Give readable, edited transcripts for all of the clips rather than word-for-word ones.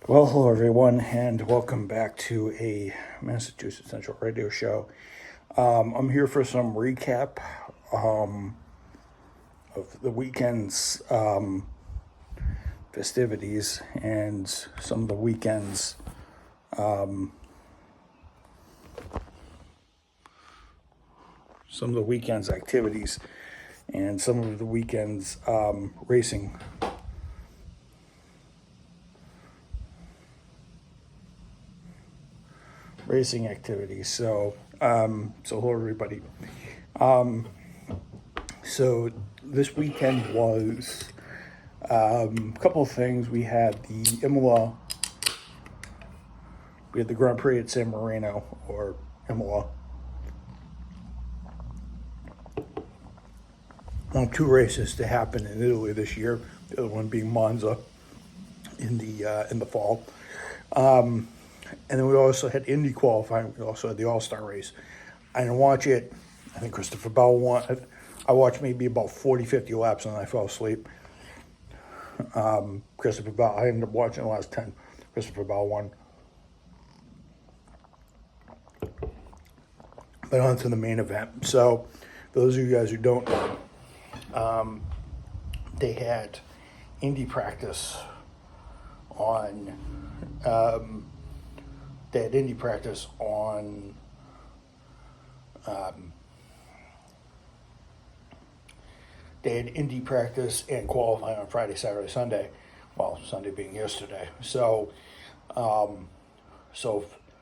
Well, hello everyone, and welcome back to a Massachusetts Central Radio Show. I'm here for some recap of the weekend's festivities and some of the weekend's activities and some of the weekend's racing activities. So hello everybody. So this weekend was a couple of things. We had the Grand Prix at San Marino, or Imola. Two races to happen in Italy this year. The other one being Monza in the fall. And then we also had Indy qualifying. We also had the All-Star race. I didn't watch it. I think Christopher Bell won. I watched maybe about 40, 50 laps and then I fell asleep. Christopher Bell, I ended up watching the last 10. Christopher Bell won. But on to the main event. So, for those of you guys who don't know, they had Indy practice on. They had Indy practice on. They had Indy practice and qualifying on Friday, Saturday, Sunday. Well, Sunday being yesterday. So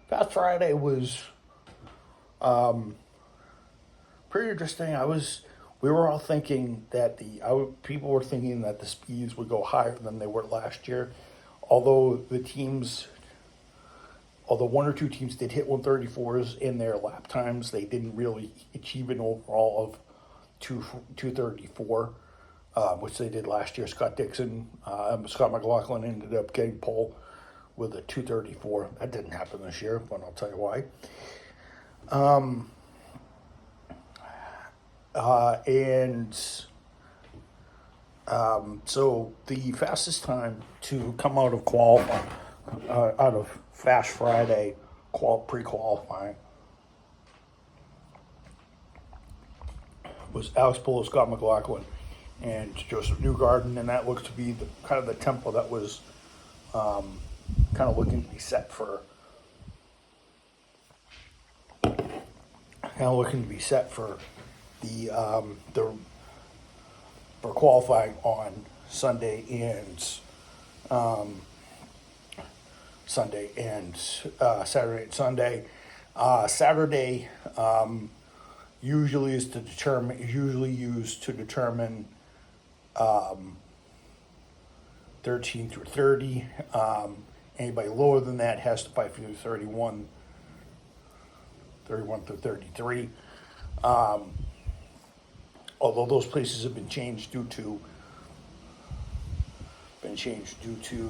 Fast Friday was pretty interesting. We were all thinking that people were thinking that the speeds would go higher than they were last year. Although one or two teams did hit 134s in their lap times, they didn't really achieve an overall of 234, which they did last year. Scott McLaughlin ended up getting pole with a 234. That didn't happen this year, but I'll tell you why. So the fastest time to come out of out of Fast Friday pre-qualifying was Alex Polo, Scott McLaughlin, and Joseph Newgarden, and that looked to be kind of the tempo that was kind of looking to be set for for qualifying on Sunday and Saturday and Sunday. Saturday usually used to determine 13 through 30. Anybody lower than that has to fight through 31 through 33. Although those places have been changed due to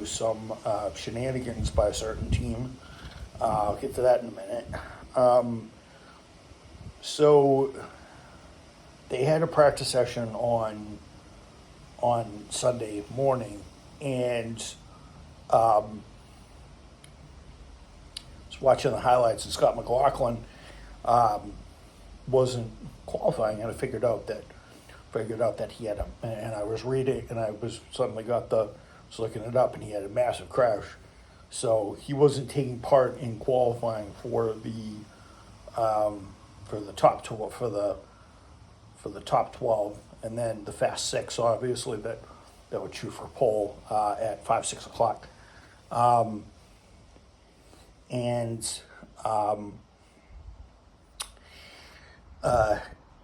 some shenanigans by a certain team. I'll get to that in a minute. So they had a practice session on Sunday morning, and was watching the highlights, and Scott McLaughlin wasn't qualifying, and I figured out that he had and I was reading, and I was looking it up, and he had a massive crash, so he wasn't taking part in qualifying for the top 12, and then the Fast Six, obviously that would shoot for pole at 5-6 o'clock,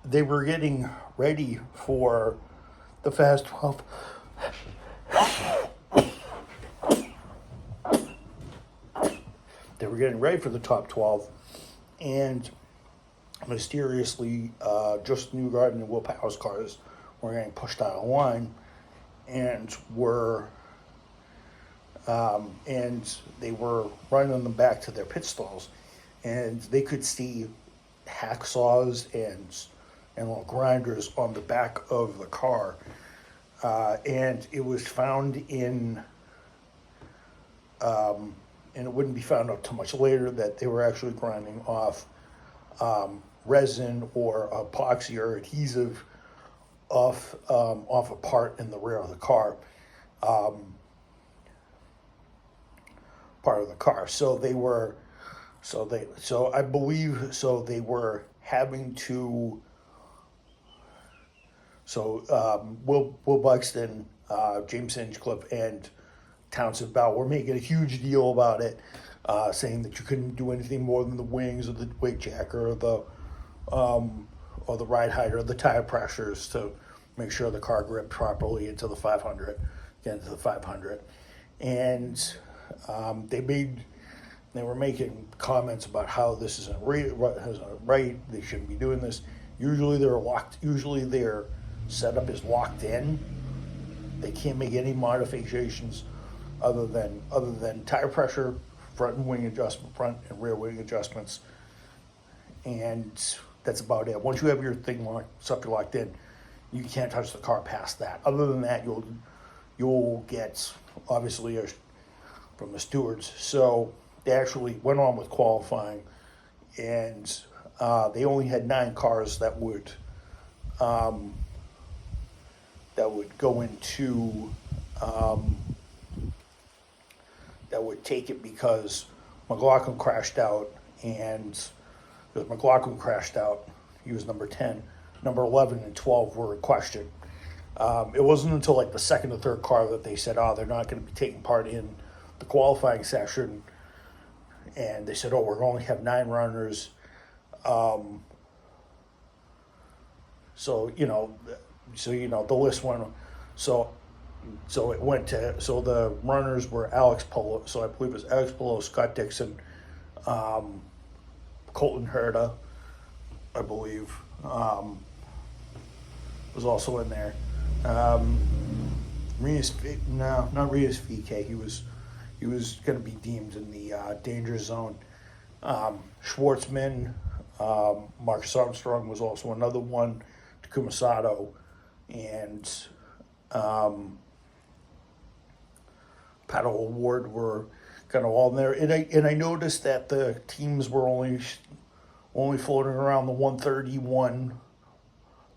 they were getting ready for the Fast 12. They were getting ready for the top 12, and mysteriously, Justin Newgarden and Will Power's cars were getting pushed out of line, and they were running them back to their pit stalls, and they could see hacksaws and little grinders on the back of the car, and it was found in and it wouldn't be found out too much later that they were actually grinding off resin or epoxy or adhesive off a part in the rear of the car, part of the car. So I believe they were having to. So Will Buxton, James Hinchcliffe, and Townsend Bell were making a huge deal about it, saying that you couldn't do anything more than the wings or the weight jacker or the ride height or the tire pressures to make sure the car gripped properly into the 500, into the 500, and they were making comments about how this isn't right. They shouldn't be doing this. Usually they're locked. Usually their setup is locked in. They can't make any modifications other than tire pressure, front and wing adjustment, front and rear wing adjustments, and that's about it. Once you have your thing locked in, you can't touch the car past that. Other than that, you'll get obviously from the stewards. So they actually went on with qualifying, and they only had 9 cars that would go into that would take it because McLaughlin crashed out, and because McLaughlin crashed out, he was number 10. Number 11 and 12 were in question. It wasn't until like the second or third car that they said, they're not going to be taking part in the qualifying session. And they said, we're going to have 9 runners. So the list went. So it went to, so the runners were Alex Polo. So I believe it was Alex Polo, Scott Dixon, Colton Herta, I believe, was also in there. Not Rias VK. He was going to be deemed in the danger zone. Schwartzman, Marcus Armstrong was also another one. Takuma Sato, and Paddle Award were kind of all in there. And I noticed that the teams were only floating around the 131,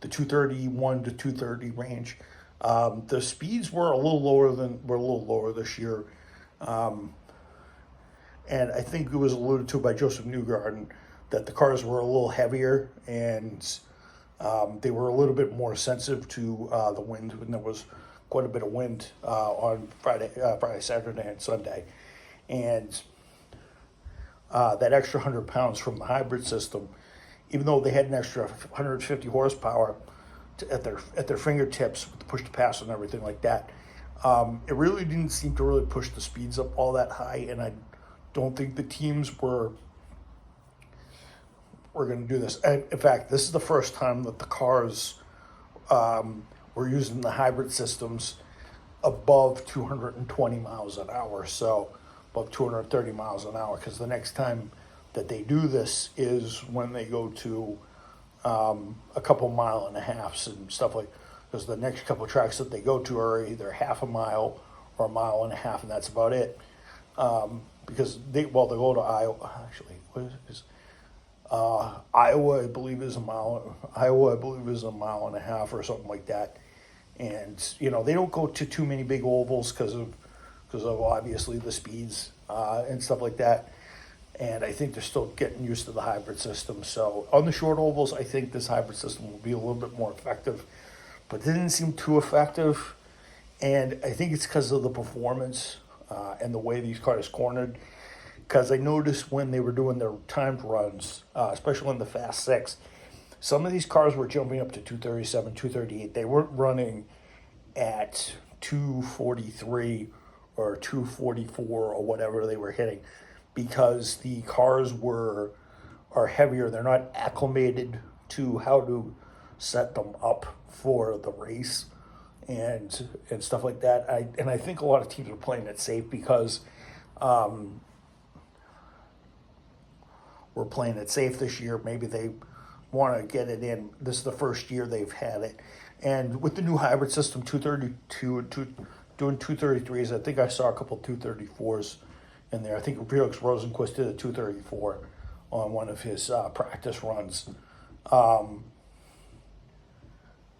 the 231 to 230 range. The speeds were a little lower this year. And I think it was alluded to by Joseph Newgarden that the cars were a little heavier, and they were a little bit more sensitive to the wind, and there was quite a bit of wind on Friday, Saturday, and Sunday. And that extra 100 pounds from the hybrid system, even though they had an extra 150 horsepower at their fingertips with the push to pass and everything like that, it really didn't seem to really push the speeds up all that high. And I don't think the teams were going to do this. And in fact, this is the first time that the cars were using the hybrid systems above 220 miles an hour. So above 230 miles an hour, because the next time that they do this is when they go to a couple mile and a halves and stuff like, because the next couple tracks that they go to are either half a mile or a mile and a half, and that's about it. Because they go to Iowa. Actually, what is Iowa? I believe is a mile. Iowa, I believe, is a mile and a half or something like that. And they don't go to too many big ovals because of obviously the speeds and stuff like that. And I think they're still getting used to the hybrid system. So on the short ovals, I think this hybrid system will be a little bit more effective, but it didn't seem too effective. And I think it's because of the performance and the way these cars cornered. Because I noticed when they were doing their timed runs, especially in the Fast 6, some of these cars were jumping up to 237, 238. They weren't running at 243 or 244 or whatever they were hitting, because the cars are heavier. They're not acclimated to how to set them up for the race and stuff like that. I think a lot of teams are playing it safe because we're playing it safe this year. Maybe they want to get it in. This is the first year they've had it. And with the new hybrid system, 232 and doing 233s, I think I saw a couple 234s in there. I think Felix Rosenquist did a 2:34 on one of his practice runs.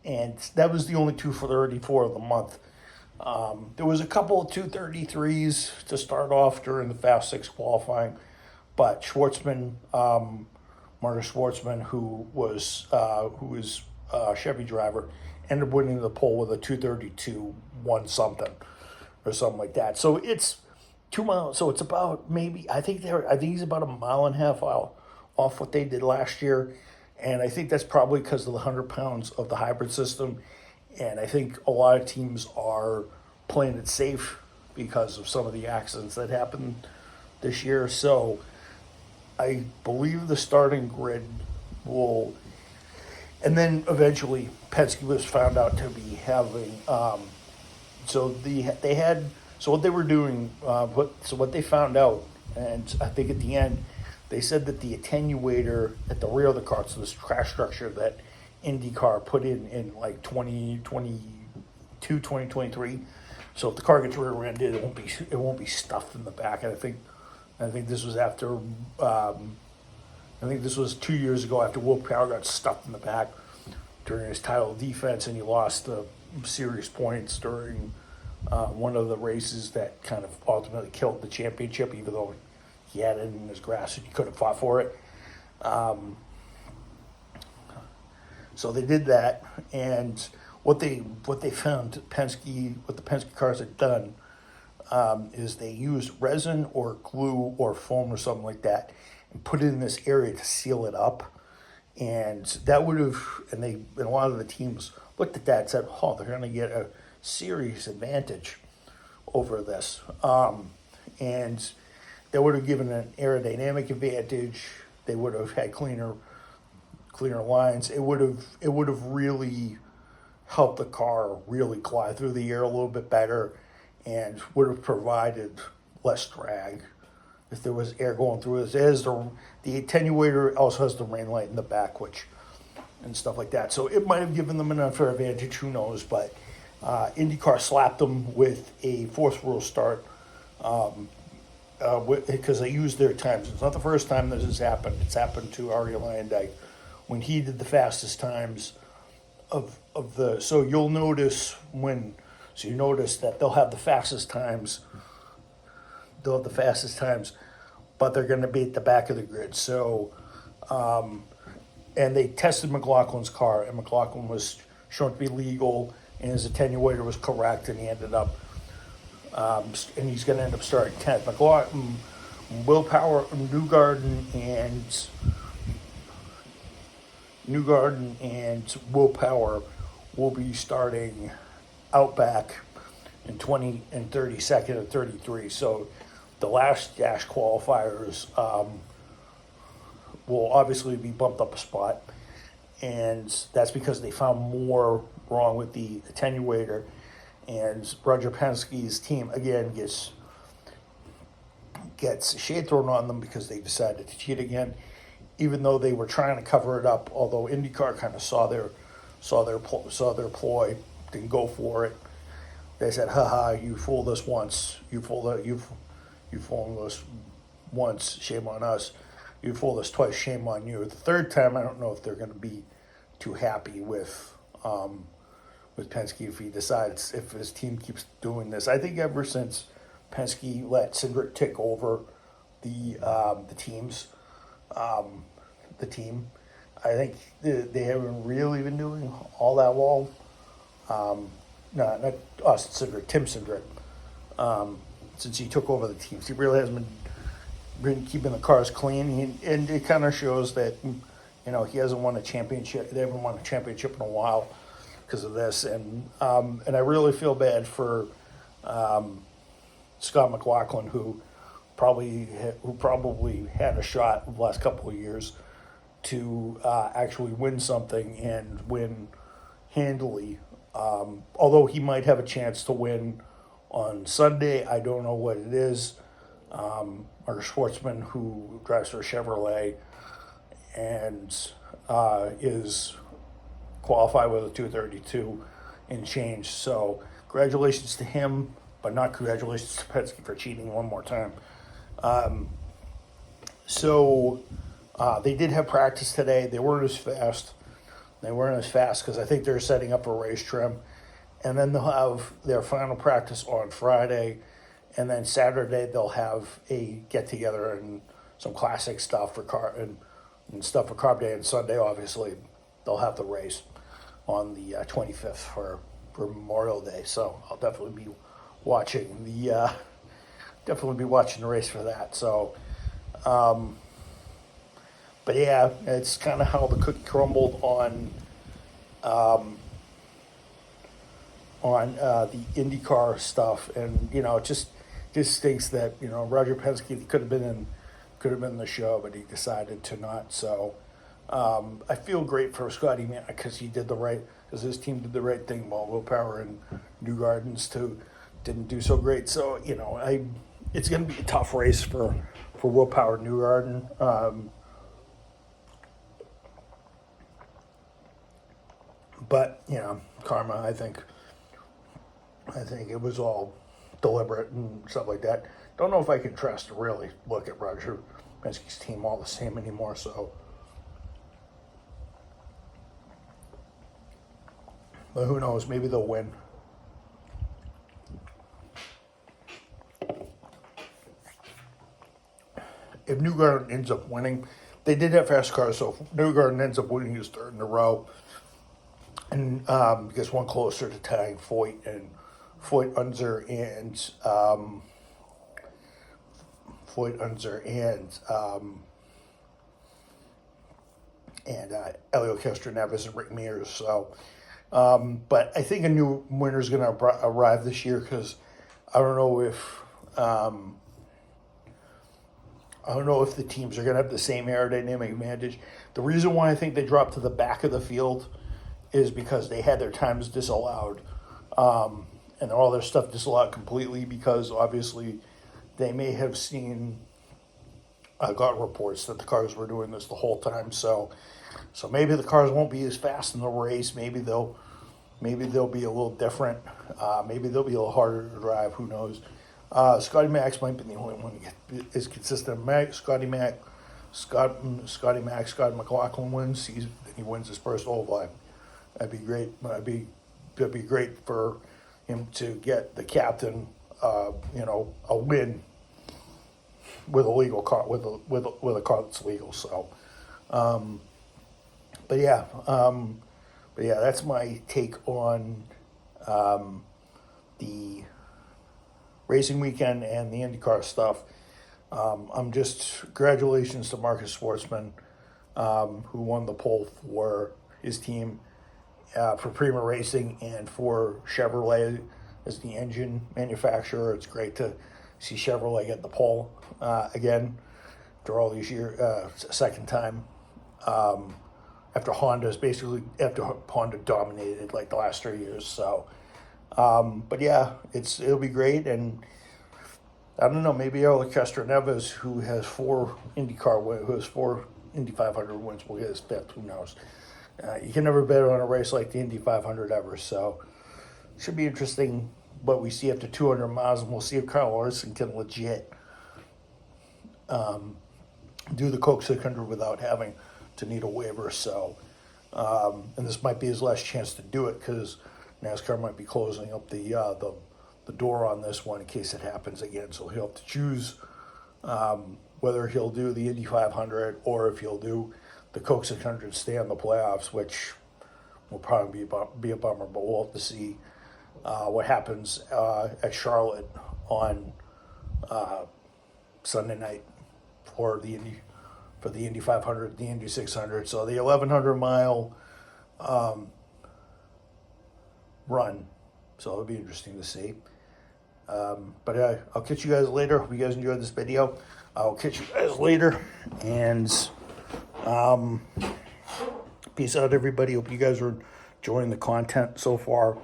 And that was the only 2:34 of the month. There was a couple of 2:33s to start off during the Fast Six qualifying, but Schwartzman, Marcus Schwartzman, who was a Chevy driver, ended up winning the pole with a 2:32 1 something or something like that. So it's 2 miles. So it's about maybe I think he's about a mile and a half out off what they did last year. And I think that's probably because of the 100 pounds of the hybrid system. And I think a lot of teams are playing it safe because of some of the accidents that happened this year. So I believe the starting grid will, and then eventually Penske was found out to be having, so what they were doing, what they found out, and I think at the end, they said that the attenuator at the rear of the car, so this crash structure that IndyCar put in like 2022, 2023. So if the car gets rear-ended, it won't be stuffed in the back. And I think this was after, I think this was 2 years ago after Will Power got stuffed in the back during his title defense, and he lost the series points during one of the races that kind of ultimately killed the championship, even though he had it in his grasp and he could have fought for it. So they did that, and what they found what the Penske cars had done is they used resin or glue or foam or something like that and put it in this area to seal it up. And that would have, and a lot of the teams looked at that and said, oh, they're going to get a serious advantage over this. And that would have given an aerodynamic advantage. They would have had cleaner lines. It would have really helped the car really glide through the air a little bit better, and would have provided less drag if there was air going through it. The attenuator also has the rain light in the back, and stuff like that. So it might have given them an unfair advantage. Who knows? But IndyCar slapped them with a fourth rule start. Because they used their times. It's not the first time this has happened. It's happened to Arie Luyendyk when he did the fastest times of the. So you'll notice you notice that they'll have the fastest times. They'll have the fastest times, but they're going to be at the back of the grid. So, and they tested McLaughlin's car, and McLaughlin was shown to be legal, and his attenuator was correct, and he ended up. And he's going to end up starting 10th. McLaughlin, Will Power, Newgarden and Will Power will be starting out back in 20 and 32nd and 33. So the last dash qualifiers will obviously be bumped up a spot, and that's because they found more wrong with the attenuator. And Roger Penske's team again gets shade thrown on them because they decided to cheat again, even though they were trying to cover it up. Although IndyCar kind of saw their ploy, didn't go for it. They said, "Ha, you fooled us once. You fooled us once. Shame on us. You fooled us twice. Shame on you." The third time, I don't know if they're going to be too happy with Penske if his team keeps doing this. I think ever since Penske let Cindric take over the team, I think they haven't really been doing all that well. Not us, Cindric, Tim Cindric, since he took over the teams. He really hasn't been keeping the cars clean, and it kind of shows that he hasn't won a championship. They haven't won a championship in a while because of this, and I really feel bad for Scott McLaughlin, who probably had a shot the last couple of years to actually win something and win handily. Although he might have a chance to win on Sunday, I don't know what it is. Marcus Schwartzman, who drives for Chevrolet and is qualified with a 232 and change. So congratulations to him, but not congratulations to Penske for cheating one more time. So they did have practice today. They weren't as fast. They weren't as fast because I think they're setting up a race trim. And then they'll have their final practice on Friday. And then Saturday they'll have a get together and some classic stuff for and stuff for Carb Day. And Sunday, obviously, they'll have the race on the 25th for Memorial Day. So I'll definitely be watching the race for that. So, but yeah, it's kind of how the cookie crumbled on the IndyCar stuff, and it just stinks that Roger Penske could have been in the show, but he decided to not. So I feel great for Scotty Mack because his team did the right thing, while Will Power and New Gardens too didn't do so great. So it's going to be a tough race for Will Power New Garden. But karma. I think it was all deliberate and stuff like that. Don't know if I can trust to really look at Roger Penske's team all the same anymore. So, but who knows? Maybe they'll win. If New Garden ends up winning, they did have fast cars. So if New Garden ends up winning his third in a row, and gets one closer to tying Foyt, Unser, and Elio Castroneves and Rick Mears. So, but I think a new winner is going to arrive this year because I don't know if the teams are going to have the same aerodynamic advantage. The reason why I think they dropped to the back of the field is because they had their times disallowed, and all their stuff disallowed completely because obviously they may have got reports that the cars were doing this the whole time. So maybe the cars won't be as fast in the race. Maybe they'll be a little different. Maybe they'll be a little harder to drive. Who knows? Scotty Mack might be the only one to get as consistent. Scotty McLaughlin wins. He wins his first oval. That'd be great. That'd be great for him to get the captain, a win with a legal car, with a car that's legal. So, but yeah, that's my take on the racing weekend and the IndyCar stuff. Congratulations to Marcus Schwartzman, who won the pole for his team. For Prima Racing and for Chevrolet as the engine manufacturer. It's great to see Chevrolet get the pole again after all these years, second time. After Honda dominated like the last 3 years. So, but yeah, it'll be great. And I don't know, maybe Elio Castroneves, who has 4 Indy 500 wins, will get his 5th. Who knows? You can never bet on a race like the Indy 500 ever, so it should be interesting what we see after 200 miles, and we'll see if Kyle Larson can legit do the Coke 600 without having to need a waiver. So, and this might be his last chance to do it because NASCAR might be closing up the door on this one in case it happens again. So he'll have to choose whether he'll do the Indy 500 or if he'll do the Coke 600, stay in the playoffs, which will probably be a bummer, but we'll have to see what happens at Charlotte on Sunday night for the Indy 500, the Indy 600. So the 1,100 mile run. So it'll be interesting to see. But I'll catch you guys later. Hope you guys enjoyed this video. I'll catch you guys later, and peace out, everybody. Hope you guys are enjoying the content so far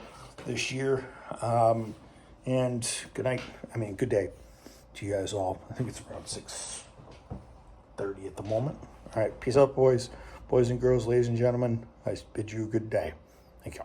this year. And good day to you guys all. I think it's around 6:30 at the moment. All right, peace out, boys and girls, ladies and gentlemen. I bid you a good day. Thank you.